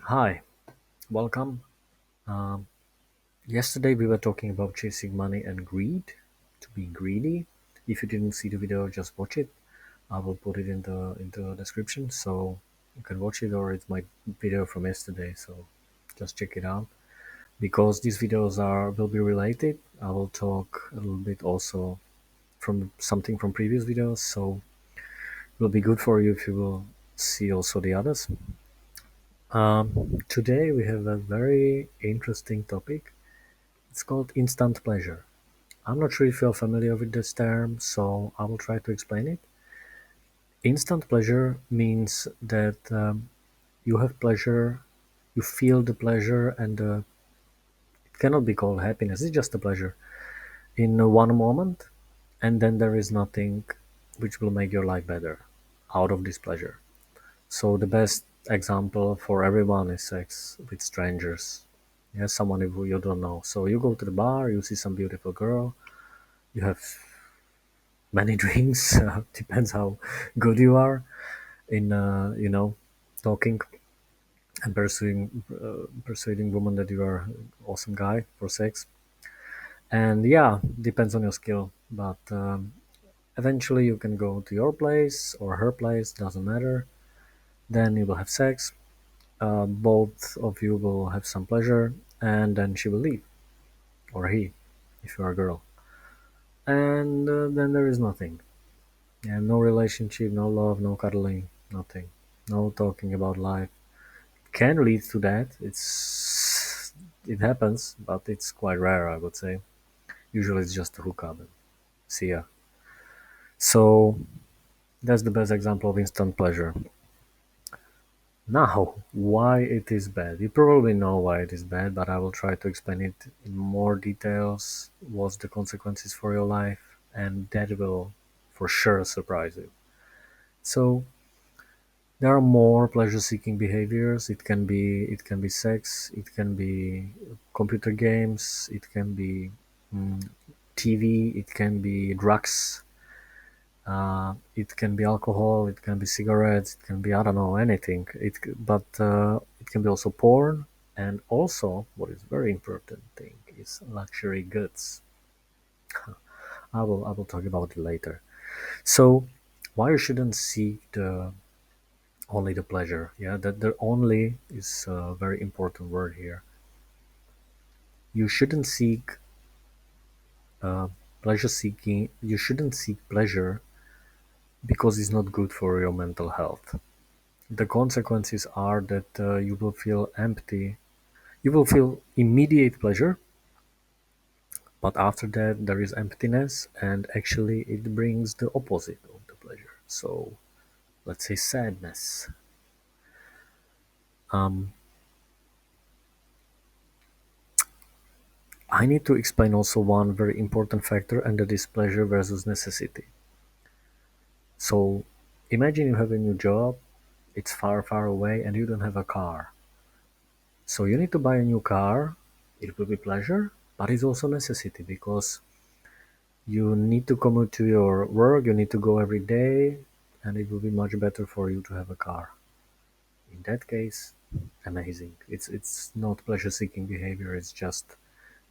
Hi, welcome. Um, Yesterday we were talking about chasing money and greed, to be greedy. If you didn't see the video, just watch it. I will put it in the description so you can watch it, or it's my video from yesterday. So just check it out. Because these videos are will be related, I will talk a little bit also from something from previous videos. So it will be good for you if you will see also the others. Today we have a very interesting topic. It's called instant pleasure. I'm not sure if you're familiar with this term, so I will try to explain it. Instant pleasure means that you have pleasure, you feel the pleasure, and it cannot be called happiness, it's just a pleasure in one moment, and then there is nothing which will make your life better out of this pleasure. So, the best example for everyone is sex with strangers. Yeah, someone who you don't know. So, you go to the bar, you see some beautiful girl, you have many drinks. Depends how good you are in talking and persuading women that you are an awesome guy for sex. And yeah, depends on your skill, but eventually you can go to your place or her place, doesn't matter. Then you will have sex. Both of you will have some pleasure, and then she will leave, or he, if you are a girl. And then there is nothing. Yeah, no relationship, no love, no cuddling, nothing. No talking about life. Can lead to that. It happens, but it's quite rare, I would say. Usually it's just a hookup and see ya. So that's the best example of instant pleasure. Now, why it is bad? You probably know why it is bad, but I will try to explain it in more details. What's the consequences for your life, and that will for sure surprise you. So there are more pleasure-seeking behaviors. It can be sex, it can be computer games, it can be TV, it can be drugs, it can be alcohol, it can be cigarettes, it can be I don't know anything. It can be also porn, and also what is very important thing is luxury goods. I will talk about it later. So why you shouldn't seek the only the pleasure? Yeah, that the only is a very important word here. You shouldn't seek uh, pleasure seeking. You shouldn't seek pleasure because it's not good for your mental health. The consequences are that you will feel empty. You will feel immediate pleasure, but after that there is emptiness, and actually it brings the opposite of the pleasure. So let's say sadness. um, I need to explain also one very important factor, and that is pleasure versus necessity. So imagine you have a new job, it's far, far away, and you don't have a car. So you need to buy a new car. It will be pleasure, but it's also necessity because you need to commute to your work, you need to go every day, and it will be much better for you to have a car. In that case, amazing. It's not pleasure-seeking behavior. It's just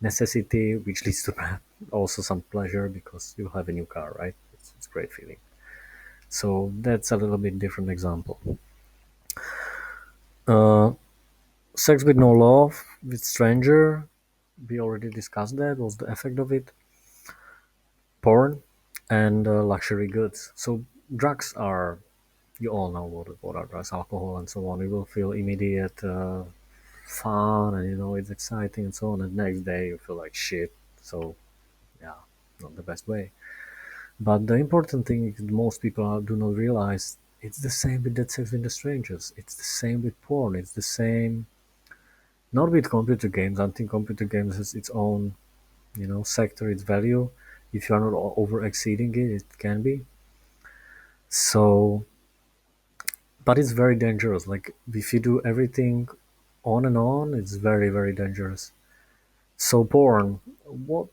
necessity, which leads to also some pleasure because you have a new car, right? It's a great feeling. So that's a little bit different example. Uh, Sex with no love, with stranger. We already discussed that. What's the effect of it? Porn and luxury goods. So drugs are, you all know what are drugs, alcohol and so on. You will feel immediate fun, and it's exciting and so on. And the next day you feel like shit. So yeah, not the best way. But the important thing is most people do not realize it's the same with that sex with the strangers. It's the same with porn. It's the same not with computer games. I think computer games has its own, sector, its value. If you are not over exceeding it, it can be. So, but it's very dangerous. Like if you do everything on and on, it's very, very dangerous. So porn, what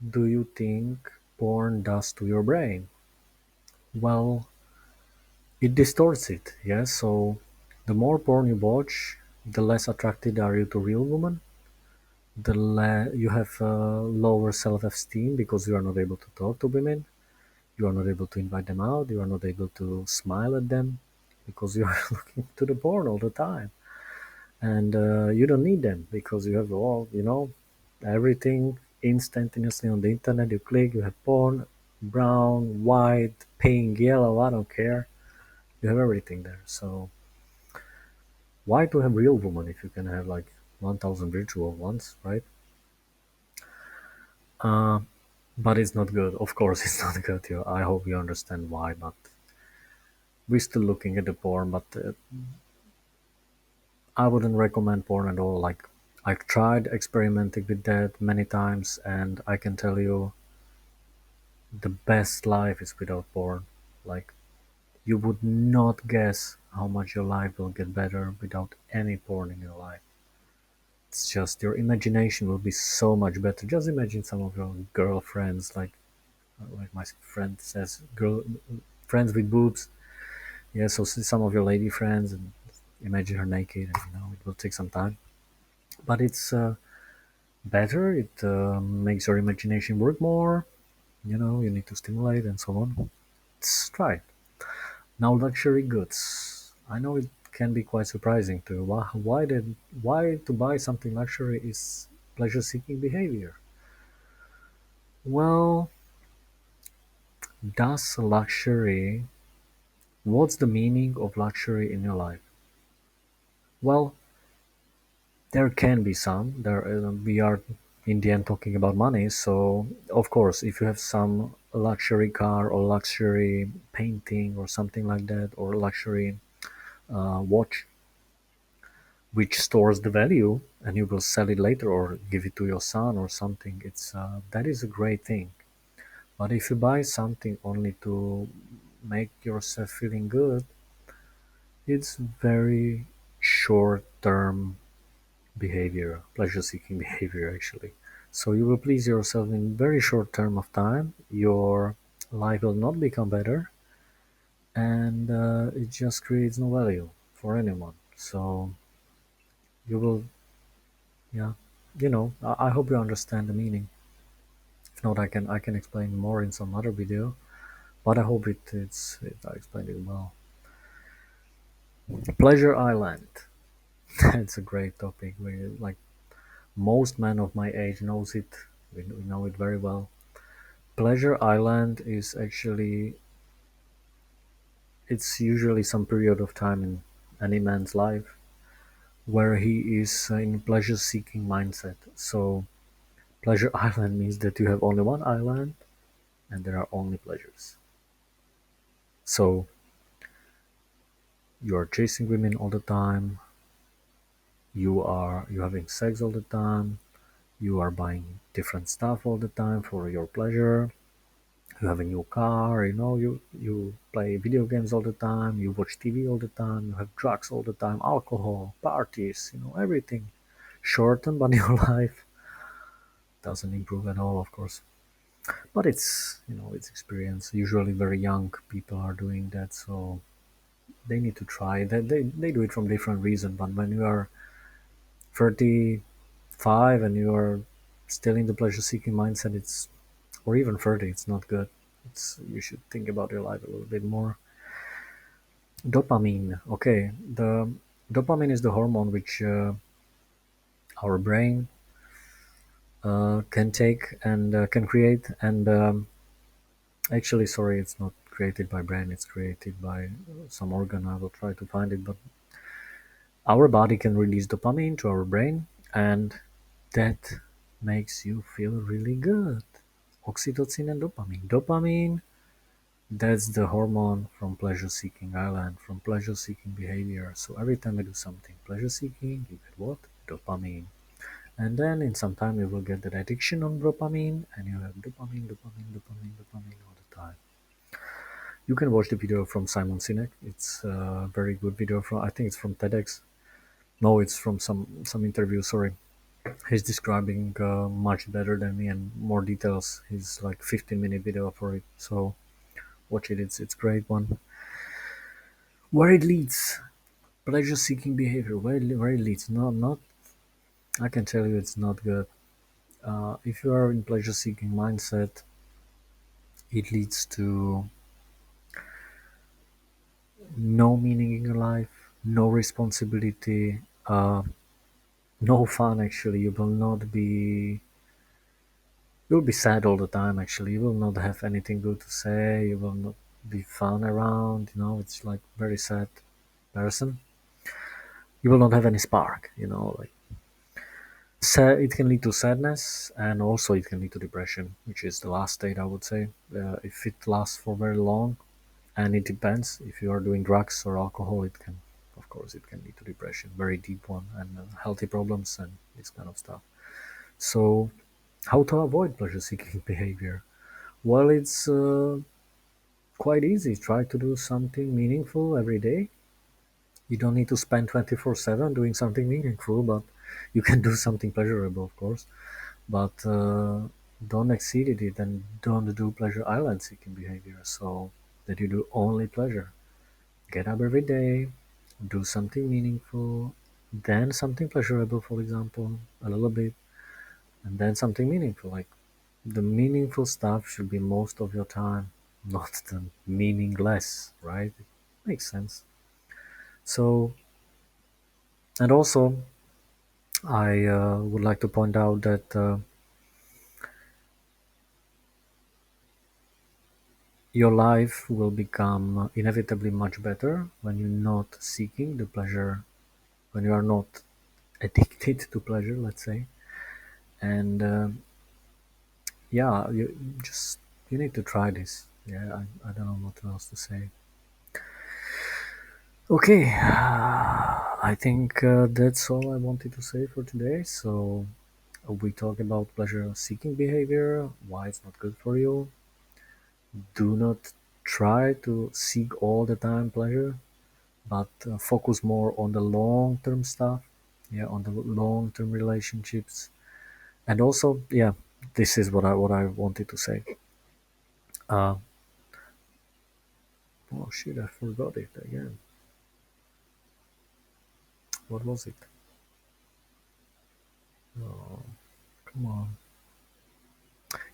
do you think porn does to your brain? Well, it distorts it. Yeah. So The more porn you watch, the less attracted are you to real women. You have lower self-esteem because you are not able to talk to women. You are not able to invite them out. You are not able to smile at them because you are looking to the porn all the time. And you don't need them because you have all, everything instantaneously on the internet. You click, you have porn, brown, white, pink, yellow, I don't care. You have everything there. So why to have real woman if you can have like 1000 virtual ones, right? Uh, but it's not good. Of course, it's not good. I hope you understand why, but we're still looking at the porn, but I wouldn't recommend porn at all. Like, I tried experimenting with that many times, and I can tell you the best life is without porn. Like, you would not guess how much your life will get better without any porn in your life. It's just your imagination will be so much better. Just imagine some of your girlfriends, like my friend says, girl friends with boobs. Yeah, so see some of your lady friends and imagine her naked, and it will take some time, but it's better. It makes your imagination work more. You need to stimulate and so on. Let's try it. Now, luxury goods. I know it can be quite surprising to you. Why to buy something luxury is pleasure-seeking behavior? Well, does luxury? What's the meaning of luxury in your life? Well, there can be some. We are in the end talking about money, so of course, if you have some luxury car or luxury painting or something like that, or luxury watch, which stores the value, and you will sell it later or give it to your son or something, it's that is a great thing. But if you buy something only to make yourself feeling good, it's very short term behavior, pleasure-seeking behavior actually. So you will please yourself in very short term of time. Your life will not become better, and it just creates no value for anyone. So you will, yeah, I hope you understand the meaning. If not, I can explain more in some other video. But I hope I explained it well. Pleasure Island. It's a great topic. Like most men of my age knows it. We know it very well. Pleasure Island is actually it's usually some period of time in any man's life where he is in pleasure-seeking mindset. So Pleasure Island means that you have only one island and there are only pleasures. So you are chasing women all the time, you having sex all the time, you are buying different stuff all the time for your pleasure. You have a new car, you play video games all the time, you watch TV all the time, you have drugs all the time, alcohol, parties, everything. Shorten, but your life doesn't improve at all, of course. But it's experience. Usually, very young people are doing that, so they need to try. They do it from different reasons. But when you are 35 and you are still in the pleasure-seeking mindset, or even 30, it's not good. You should think about your life a little bit more. Dopamine. Okay, the dopamine is the hormone which our brain can take and can create. And actually, sorry, it's not created by brain. It's created by some organ. I will try to find it. But our body can release dopamine to our brain, and that makes you feel really good. Oxytocin and dopamine. Dopamine, that's the hormone from pleasure-seeking island, from pleasure-seeking behavior. So every time I do something pleasure-seeking, you get what? Dopamine. And then in some time you will get that addiction on dopamine, and you have dopamine, dopamine, dopamine, dopamine all the time. You can watch the video from Simon Sinek. It's a very good video from, I think it's from TEDx. No, it's from some interview. Sorry, he's describing much better than me and more details. He's like 15-minute video for it. So watch it. It's great one. Where it leads. Pleasure-seeking behavior, where it leads? Not. I can tell you, it's not good. If you are in pleasure-seeking mindset, it leads to no meaning in your life, no responsibility, no fun. Actually, you'll be sad all the time. Actually, you will not have anything good to say. You will not be fun around. It's like very sad person. You will not have any spark. Like it can lead to sadness, and also it can lead to depression, which is the last state, I would say. If it lasts for very long, and it depends. If you are doing drugs or alcohol, of course, it can lead to depression, very deep one, and healthy problems and this kind of stuff. So, how to avoid pleasure-seeking behavior? Well, it's quite easy. Try to do something meaningful every day. You don't need to spend 24/7 doing something meaningful, but you can do something pleasurable, of course. But don't exceed it, and don't do pleasure island seeking behavior, so that you do only pleasure. Get up every day, do something meaningful, then something pleasurable, for example, a little bit, and then something meaningful. Like the meaningful stuff should be most of your time, not the meaningless, right? It makes sense. So, and also, I would like to point out that your life will become inevitably much better when you're not seeking the pleasure, when you are not addicted to pleasure, let's say. And yeah, you need to try this. Yeah, I don't know what else to say. Okay, I think that's all I wanted to say for today. So we talk about pleasure-seeking behavior, why it's not good for you. Do not try to seek all the time pleasure, but focus more on the long-term stuff. Yeah, on the long-term relationships, and also, yeah, this is what I wanted to say. Uh, oh shit, I forgot it again. What was it? Oh, come on.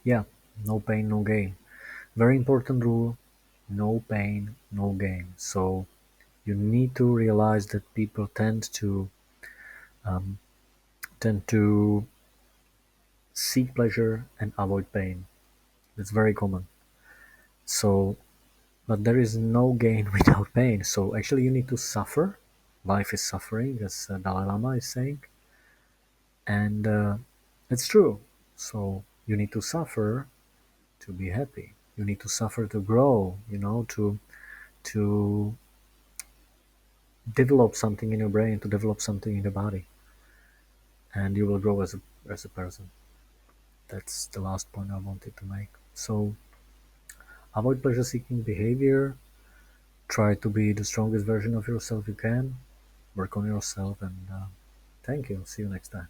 Yeah, no pain, no gain. Very important rule. No pain, no gain. So you need to realize that people um, tend to seek pleasure and avoid pain. That's very common. So, but there is no gain without pain. So actually, you need to suffer. Life is suffering, as Dalai Lama is saying, and it's true. So you need to suffer to be happy. You need to suffer to grow. To develop something in your brain, to develop something in your body, and you will grow as a person. That's the last point I wanted to make. So avoid pleasure-seeking behavior. Try to be the strongest version of yourself you can. Work on yourself, and thank you. See you next time.